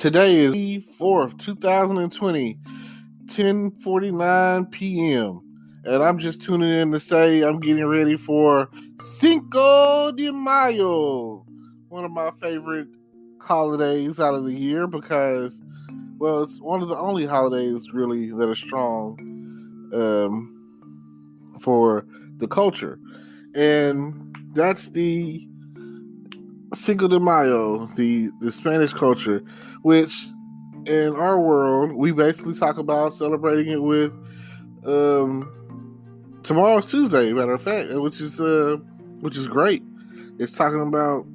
Today is May 4th, 2020, 10:49 p.m. And I'm just tuning in to say I'm getting ready for Cinco de Mayo, one of my favorite holidays out of the year because, well, it's one of the only holidays really that are strong for the culture. And that's the Cinco de Mayo, the Spanish culture, which in our world we basically talk about celebrating it with tomorrow's Tuesday, matter of fact, which is great. It's talking about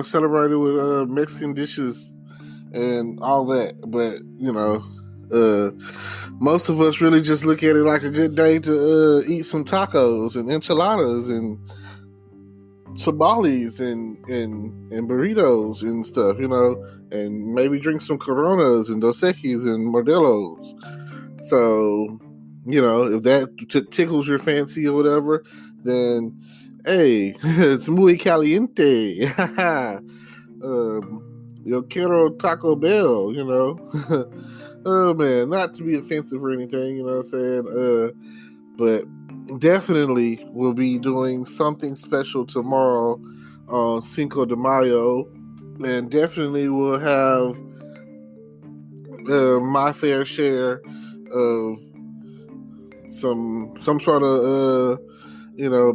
celebrating with Mexican dishes and all that, but most of us really just look at it like a good day to eat some tacos and enchiladas and tamales and burritos and stuff, and maybe drink some Coronas and Dos Equis and Modelos. So, if that tickles your fancy or whatever, then hey, it's muy caliente. Yo quiero Taco Bell, Oh man, not to be offensive or anything, you know what I'm saying? But definitely we'll be doing something special tomorrow on Cinco de Mayo, and definitely we'll have my fair share of some sort of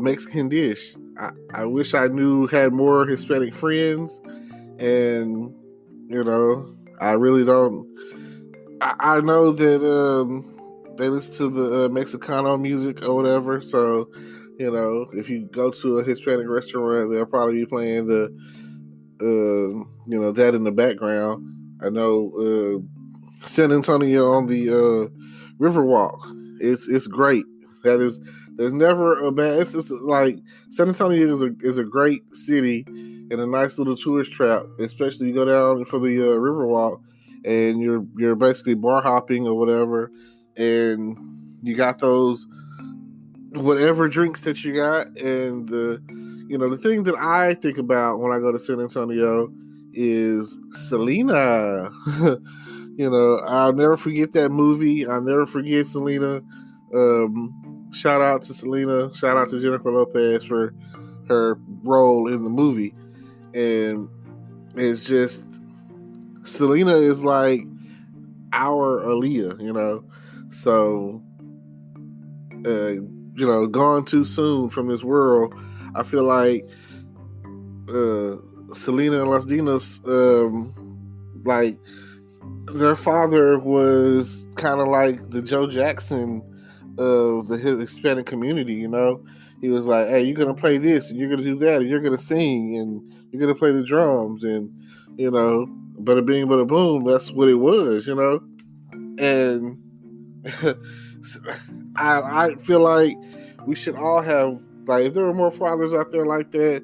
Mexican dish. I wish I had more Hispanic friends, and I really don't. I know that they listen to the Mexicano music or whatever. So, if you go to a Hispanic restaurant, they'll probably be playing that in the background. I know San Antonio on the Riverwalk. It's great. There's never a bad. It's just like San Antonio is a great city and a nice little tourist trap, especially you go down for the Riverwalk and you're basically bar hopping or whatever, and you got those whatever drinks that you got, and the thing that I think about when I go to San Antonio is Selena. I'll never forget that movie. I'll never forget Selena. Shout out to Selena. Shout out to Jennifer Lopez for her role in the movie. And it's just, Selena is like our Aaliyah, So, gone too soon from this world. I feel like Selena and Las Dinas, like, their father was kind of like the Joe Jackson of the Hispanic community, He was like, hey, you're going to play this, and you're going to do that, and you're going to sing, and you're going to play the drums, and, bada bing, bada boom, that's what it was, And I feel like we should all have, like, if there were more fathers out there like that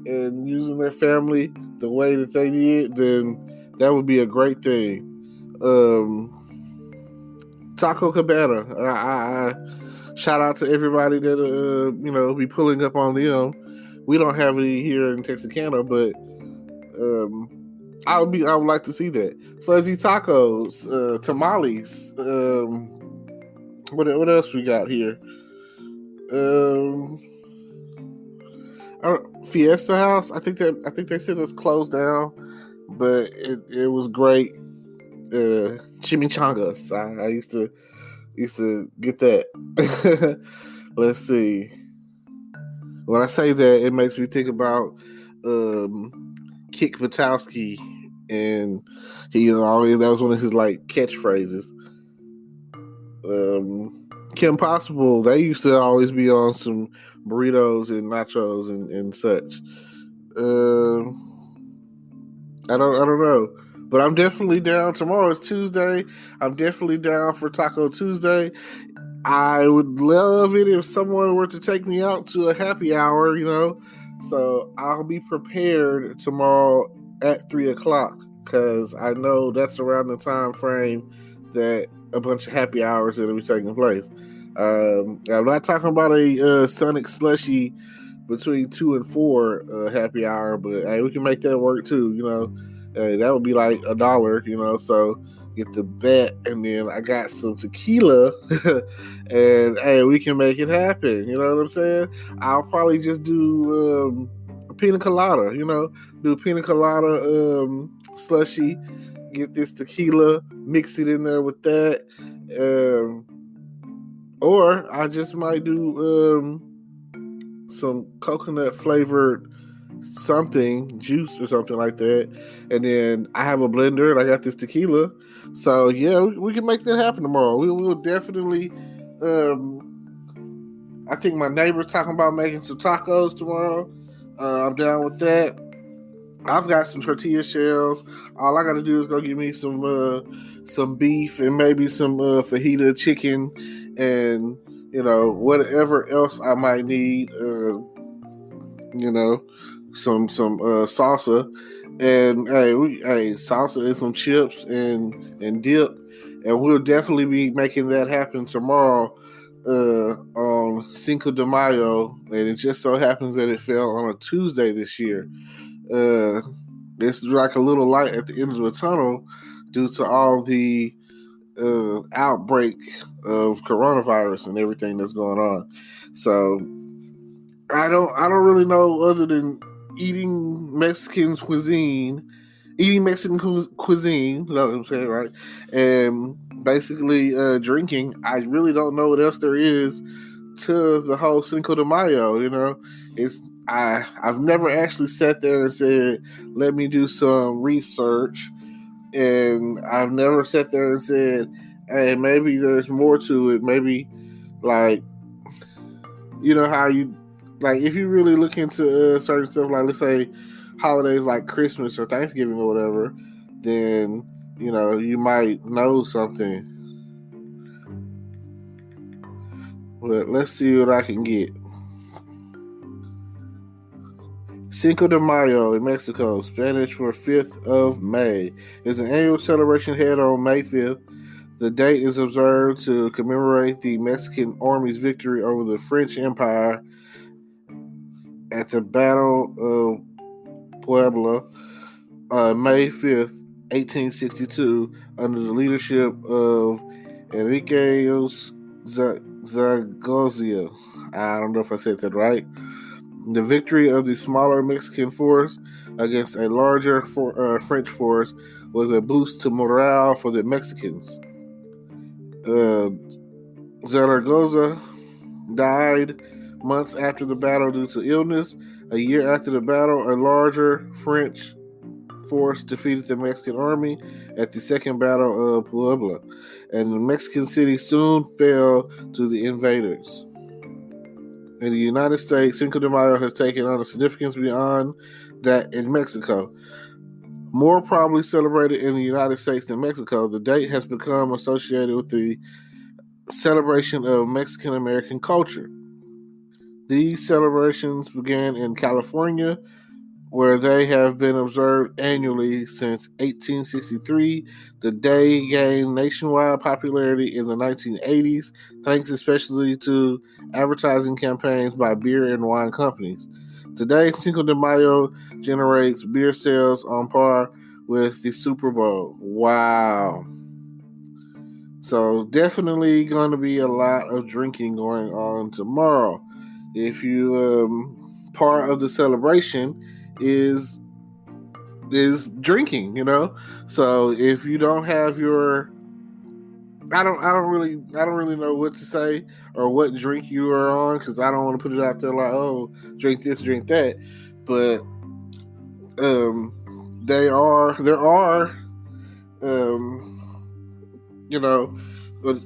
and using their family the way that they did, then that would be a great thing. Taco Cabana. I shout out to everybody that be pulling up on them. We don't have any here in Texarkana, but I would like to see that. Fuzzy tacos, tamales. What else we got here? Fiesta House. I think they said it's closed down, but it was great. Chimichangas. I used to get that. Let's see. When I say that, it makes me think about Kick Butowski, and he always, that was one of his like catchphrases. Kim Possible, they used to always be on some burritos and nachos and such. I don't know. But I'm definitely down. Tomorrow is Tuesday. I'm definitely down for Taco Tuesday. I would love it if someone were to take me out to a happy hour, So I'll be prepared tomorrow at 3:00 because I know that's around the time frame that a bunch of happy hours that'll be taking place. I'm not talking about a Sonic Slushy between 2 and 4 happy hour, but hey, we can make that work too, That would be like $1, so get that, and then I got some tequila, and hey, we can make it happen. You know what I'm saying? I'll probably just do a pina colada. Do pina colada slushy. Get this tequila, mix it in there with that, or I just might do some coconut flavored something, juice or something like that. And then I have a blender and I got this tequila. So yeah, we can make that happen tomorrow. We will definitely. I think my neighbor's talking about making some tacos tomorrow. I'm down with that. I've got some tortilla shells. All I got to do is go get me some beef and maybe some fajita chicken and whatever else I might need. Some salsa, and salsa and some chips and dip, and we'll definitely be making that happen tomorrow on Cinco de Mayo, and it just so happens that it fell on a Tuesday this year. It's like a little light at the end of the tunnel due to all the outbreak of coronavirus and everything that's going on. So I don't really know other than eating Mexican cuisine, you know what I'm saying, right? And basically drinking. I really don't know what else there is to the whole Cinco de Mayo. I've never actually sat there and said, let me do some research, and I've never sat there and said, hey, maybe there's more to it. Maybe like, how you, like, if you really look into certain stuff, like let's say holidays like Christmas or Thanksgiving or whatever, then you might know something. But let's see what I can get. Cinco de Mayo in Mexico, Spanish for 5th of May, is an annual celebration held on May 5th. The date is observed to commemorate the Mexican Army's victory over the French Empire at the Battle of Puebla, May 5th, 1862, under the leadership of Enrique Zaragoza. I don't know if I said that right. The victory of the smaller Mexican force against a larger French force was a boost to morale for the Mexicans. Zaragoza died months after the battle due to illness. A year after the battle, a larger French force defeated the Mexican army at the Second Battle of Puebla, and the Mexican city soon fell to the invaders. In the United States, Cinco de Mayo has taken on a significance beyond that in Mexico. More probably celebrated in the United States than Mexico, the date has become associated with the celebration of Mexican American culture. These celebrations began in California, where they have been observed annually since 1863. The day gained nationwide popularity in the 1980s, thanks especially to advertising campaigns by beer and wine companies. Today, Cinco de Mayo generates beer sales on par with the Super Bowl. Wow. So definitely going to be a lot of drinking going on tomorrow. If you part of the celebration is drinking, So if you don't have your, I don't really know what to say or what drink you are on, because I don't want to put it out there like, oh, drink this, drink that. But there are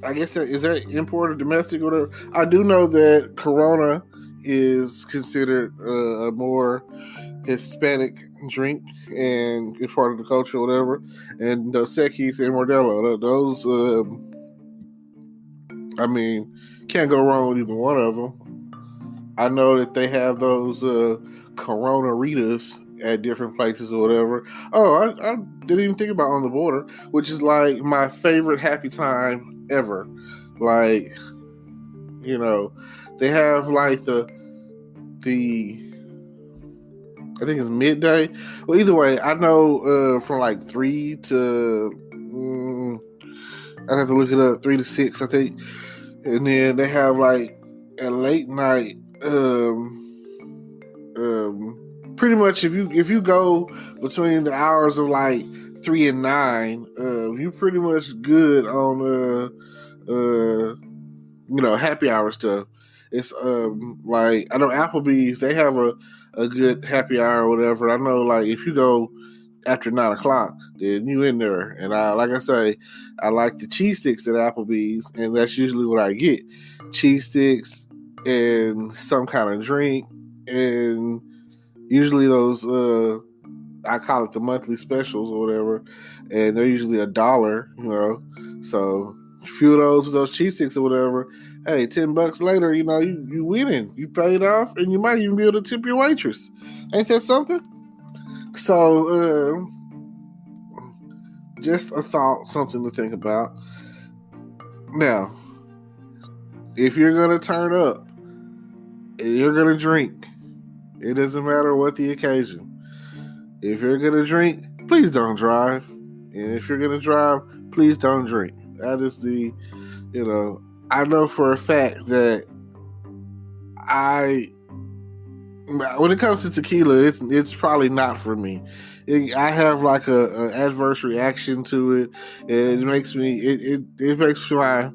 I guess is that import or domestic or whatever. I do know that Corona is considered a more Hispanic drink and it's part of the culture or whatever. And Dos Equis and Modelo, those, can't go wrong with either one of them. I know that they have those Corona Ritas at different places or whatever. Oh, I didn't even think about On the Border, which is like my favorite happy time ever. Like, they have like the I think it's midday. Well, either way, I know from like 3 to I'd have to look it up, 3 to 6, I think. And then they have like a late night. Pretty much, if you go between the hours of like 3 and 9, you're pretty much good on happy hour stuff. It's like, I know Applebee's, they have a good happy hour or whatever. I know, like, if you go after 9 o'clock, then you in there. And like I say, I like the cheese sticks at Applebee's, and that's usually what I get: cheese sticks and some kind of drink, and usually those I call it the monthly specials or whatever, and they're usually $1, So a few of those with those cheese sticks or whatever. Hey, $10 later, you winning. You paid off, and you might even be able to tip your waitress. Ain't that something? So, just a thought, something to think about. Now, if you're gonna turn up and you're gonna drink, it doesn't matter what the occasion. If you're gonna drink, please don't drive. And if you're gonna drive, please don't drink. That is I know for a fact that when it comes to tequila, it's probably not for me. I have like a adverse reaction to it, and it makes my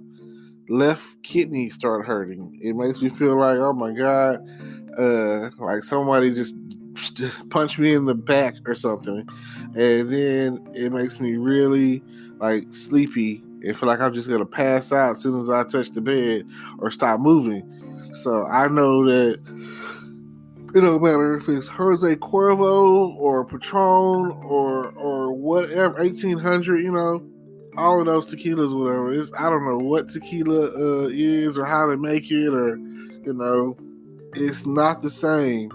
left kidney start hurting. It makes me feel like, oh my God, like somebody just punched me in the back or something, and then it makes me really like sleepy and feel like I'm just gonna pass out as soon as I touch the bed or stop moving. So I know that it don't matter if it's Jose Cuervo or Patron or whatever, 1800, all of those tequilas, whatever. I don't know what tequila is or how they make it, or it's not the same.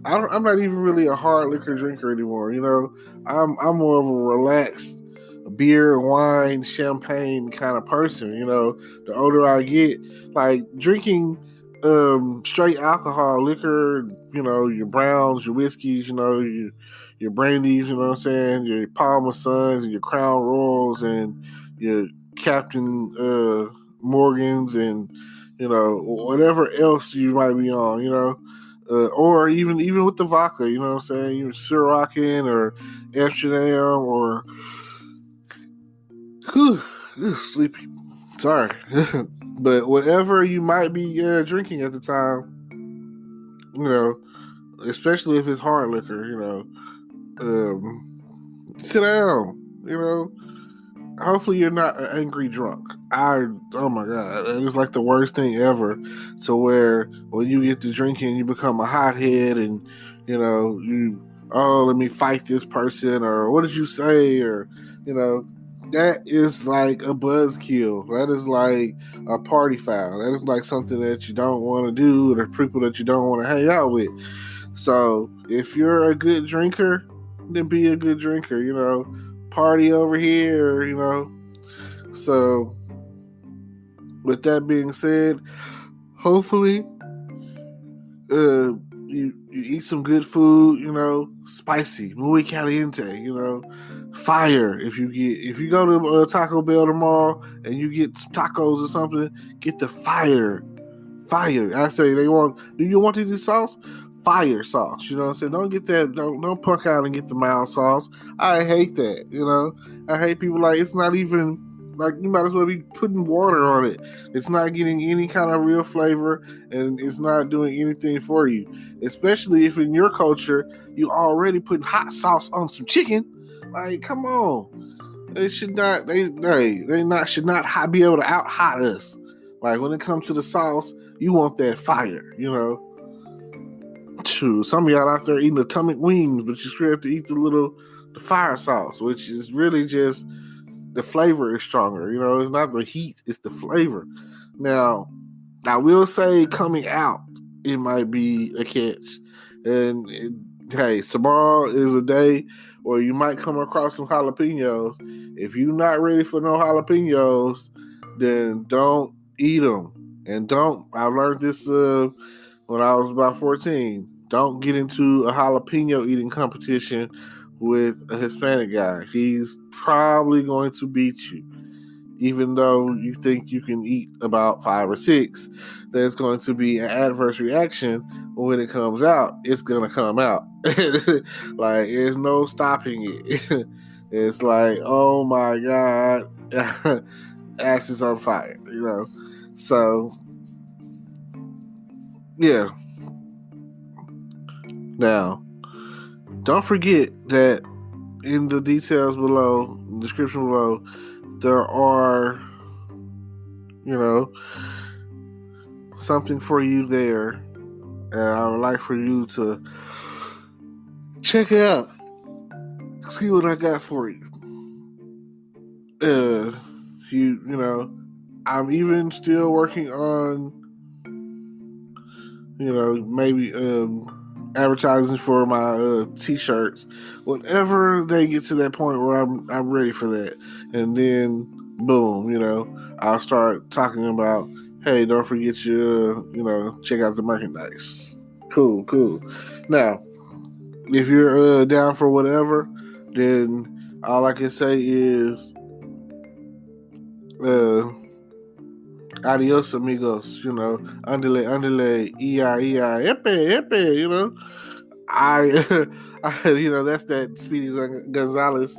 I'm not even really a hard liquor drinker anymore. I'm more of a relaxed beer, wine, champagne kind of person. The older I get, like drinking straight alcohol, liquor, your browns, your whiskeys, your brandies, you know what I'm saying, your Palmer Suns and your Crown Royals and your Captain Morgans and whatever else you might be on, or even with the vodka, you know what I'm saying, even Syrah or Amsterdam or sleepy. Sorry. But whatever you might be drinking at the time, especially if it's hard liquor, sit down, hopefully you're not an angry drunk. Oh my God, it's like the worst thing ever, to where when you get to drinking, you become a hothead and, let me fight this person, or what did you say, or, that is like a buzzkill. That is like a party foul. That is like something that you don't want to do, or people that you don't want to hang out with. So if you're a good drinker, then be a good drinker, party over here, So with that being said, hopefully you eat some good food, spicy, muy caliente, fire. If you go to Taco Bell tomorrow and you get some tacos or something, get the fire. I say, do you want to eat this sauce? Fire sauce, you know what I'm saying? Don't get that, don't punk out and get the mild sauce. I hate that, I hate people like, it's not even, like, you might as well be putting water on it. It's not getting any kind of real flavor, and it's not doing anything for you. Especially if in your culture, you already putting hot sauce on some chicken. Like, come on. They should not, should not be able to out hot us. Like, when it comes to the sauce, you want that fire, True. Some of y'all out there eating atomic wings, but you still have to eat the fire sauce, which is really just, the flavor is stronger. It's not the heat, it's the flavor. Now, I will say, coming out, it might be a catch. And hey, tomorrow is a day where you might come across some jalapenos. If you're not ready for no jalapenos, then don't eat them. And I learned this when I was about 14. don't get into a jalapeno eating competition with a Hispanic guy. He's probably going to beat you. Even though you think you can eat about 5 or 6, there's going to be an adverse reaction when it comes out. It's going to come out. Like, there's no stopping it. It's like, oh my God, ass is on fire, So, yeah. Now, don't forget that in the details below, in the description below, there are, something for you there. And I would like for you to check it out. See what I got for you. I'm even still working on, maybe advertising for my t-shirts. Whenever they get to that point where I'm ready for that, and then boom, I'll start talking about, hey, don't forget your, check out the merchandise. Cool. Now, if you're down for whatever, then all I can say is adios amigos, andale, epe, that's that Speedy Gonzalez,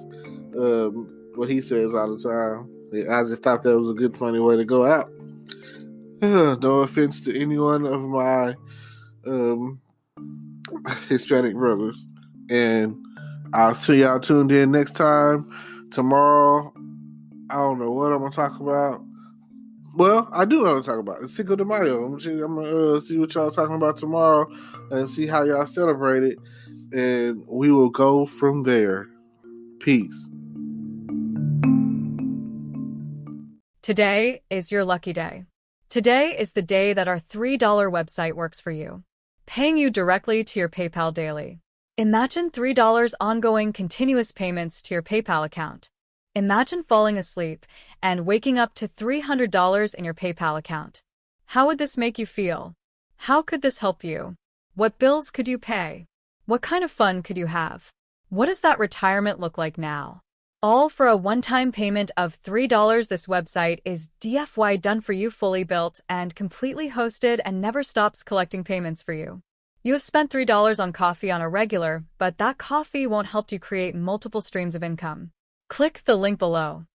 what he says all the time. I just thought that was a good, funny way to go out. No offense to any one of my Hispanic brothers. And I'll see y'all tuned in next time. Tomorrow, I don't know what I'm going to talk about. Well, I do know what to talk about. It's Cinco de Mayo. I'm going to see what y'all talking about tomorrow and see how y'all celebrate it. And we will go from there. Peace. Today is your lucky day. Today is the day that our $3 website works for you, paying you directly to your PayPal daily. Imagine $3 ongoing continuous payments to your PayPal account. Imagine falling asleep and waking up to $300 in your PayPal account. How would this make you feel? How could this help you? What bills could you pay? What kind of fun could you have? What does that retirement look like now? All for a one-time payment of $3. This website is DFY done for you, fully built and completely hosted, and never stops collecting payments for you. You have spent $3 on coffee on a regular, but that coffee won't help you create multiple streams of income. Click the link below.